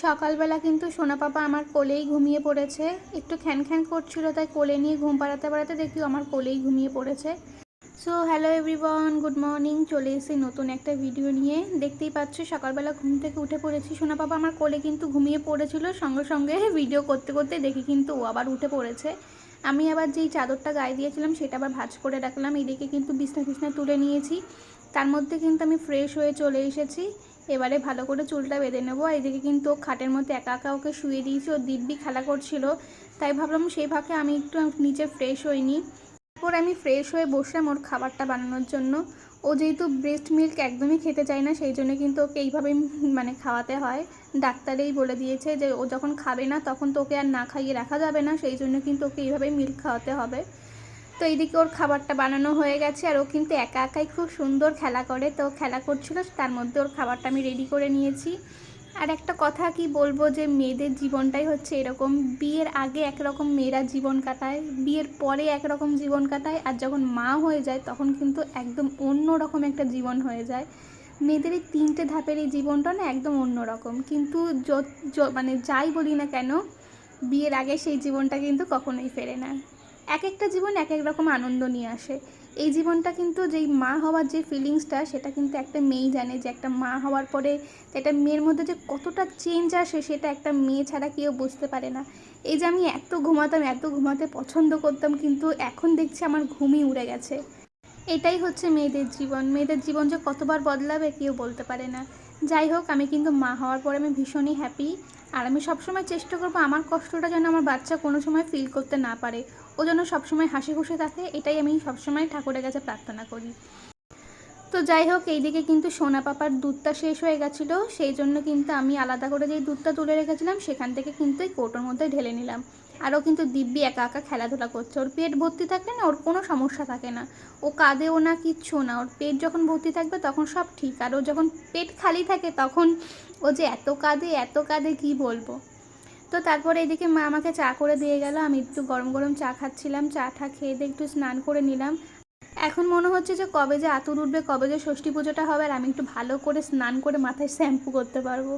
সকালবেলা কিন্তু সোনা পাপা আমার কোলেই ঘুমিয়ে পড়েছে। একটু খ্যান করছিল, তাই কোলে নিয়ে ঘুম পাড়াতে পাড়াতে দেখি আমার কোলেই ঘুমিয়ে পড়েছে। So hello everyone, good morning. চলে এসেছি নতুন একটা ভিডিও নিয়ে। দেখতেই পাচ্ছ সকালবেলা ঘুম থেকে উঠে পড়েছি। সোনা পাপা আমার কোলে কিন্তু ঘুমিয়ে পড়েছিল, সঙ্গে সঙ্গে ভিডিও করতে করতে দেখি কিন্তু ও আবার উঠে পড়েছে। আমি আবার যেই চাদরটা গায়ে দিয়েছিলাম সেটা আবার ভাঁজ করে রাখলাম। এদিকে কিন্তু বিছনা তুলে নিয়েছি। তার মধ্যে কিন্তু আমি ফ্রেশ হয়ে চলে এসেছি। এবারে ভালো করে চুলটা বেঁধে নেবো। আর এদিকে কিন্তু খাটের মধ্যে একা একা ওকে শুয়ে দিয়েছি, ও দিব্যি খেলা করছিল, তাই ভাবলাম সেই ফাঁকে আমি একটু নিচে ফ্রেশ হয়ে নিই। তারপর আমি ফ্রেশ হয়ে বসলাম ওর খাবারটা বানানোর জন্য। ও যেহেতু ব্রেস্ট মিল্ক একদমই খেতে চায় না, সেই জন্য কিন্তু ওকে এইভাবেই খাওয়াতে হয়। ডাক্তারেই বলে দিয়েছে যে ও যখন খাবে না তখন তো ওকে আর না খাইয়ে রাখা যাবে না, সেই জন্য কিন্তু ওকে এইভাবেই মিল্ক খাওয়াতে হবে। তো এইদিকে ওর খাবারটা বানানো হয়ে গেছে, আর ও কিন্তু একা একাই খুব সুন্দর খেলা করে। তো খেলা করছিল, তার মধ্যে ওর খাবারটা আমি রেডি করে নিয়েছি। আর একটা কথা কি বলবো, যে মেয়েদের জীবনটাই হচ্ছে এরকম। বিয়ের আগে একরকম মেয়েরা জীবন কাটায়, বিয়ের পরে একরকম জীবন কাটায়, আর যখন মা হয়ে যায় তখন কিন্তু একদম অন্য রকম একটা জীবন হয়ে যায়। মেয়েদের এই 3টে ধাপের এই জীবনটা না একদম অন্য রকম। কিন্তু যাই বলি না কেন, বিয়ের আগে সেই জীবনটা কিন্তু কখনোই ফেরে না। এক একটা জীবন এক এক রকম আনন্দ নিয়ে আসে। এই জীবনটা কিন্তু যেই মা হওয়ার যে ফিলিংসটা, সেটা কিন্তু একটা মেয়েই জানে, যে একটা মা হওয়ার পরে একটা মেয়ের মধ্যে যে কতটা চেঞ্জ আসে, সেটা একটা মেয়ে ছাড়া কেউ বুঝতে পারে না। এই যে আমি এত ঘুমাতে পছন্দ করতাম, কিন্তু এখন দেখছি আমার ঘুমই উড়ে গেছে। এটাই হচ্ছে মেয়েদের জীবন। মেয়েদের জীবন যে কতবার বদলাবে কেউ বলতে পারে না। যাই হোক, আমি কিন্তু মা হওয়ার পরে আমি ভীষণই হ্যাপি। আর আমি সবসময় চেষ্টা করবো আমার কষ্টটা যেন আমার বাচ্চা কোনো সময় ফিল করতে না পারে। ও যেন সবসময় হাসি খুশি থাকে, এটাই আমি সবসময় ঠাকুরের কাছে প্রার্থনা করি। তো যাই হোক, এইদিকে কিন্তু সোনা পাপার দুধটা শেষ হয়ে গেছিলো, সেই জন্য কিন্তু আমি আলাদা করে যেই দুধটা তুলে রেখেছিলাম সেখান থেকে কিন্তু এই কৌটোর মধ্যে ঢেলে নিলাম। আরও কিন্তু দিব্যি একা একা খেলাধুলা করছে। ওর পেট ভর্তি থাকলে না ওর কোনো সমস্যা থাকে না, ও কাঁদেও না, কিচ্ছু না। ওর পেট যখন ভর্তি থাকবে তখন সব ঠিক, আর ও যখন পেট খালি থাকে তখন ও যে এত কাঁদে কি বলবো। তো তারপরে এদিকে মা আমাকে চা করে দিয়ে গেল। আমি একটু গরম গরম চা খাচ্ছিলাম। চাটা খেয়ে দিয়ে একটু স্নান করে নিলাম। এখন মনে হচ্ছে যে কবে যে আতুর উঠবে, কবে যে ষষ্ঠী পুজোটা হবে, আর আমি একটু ভালো করে স্নান করে মাথায় শ্যাম্পু করতে পারবো।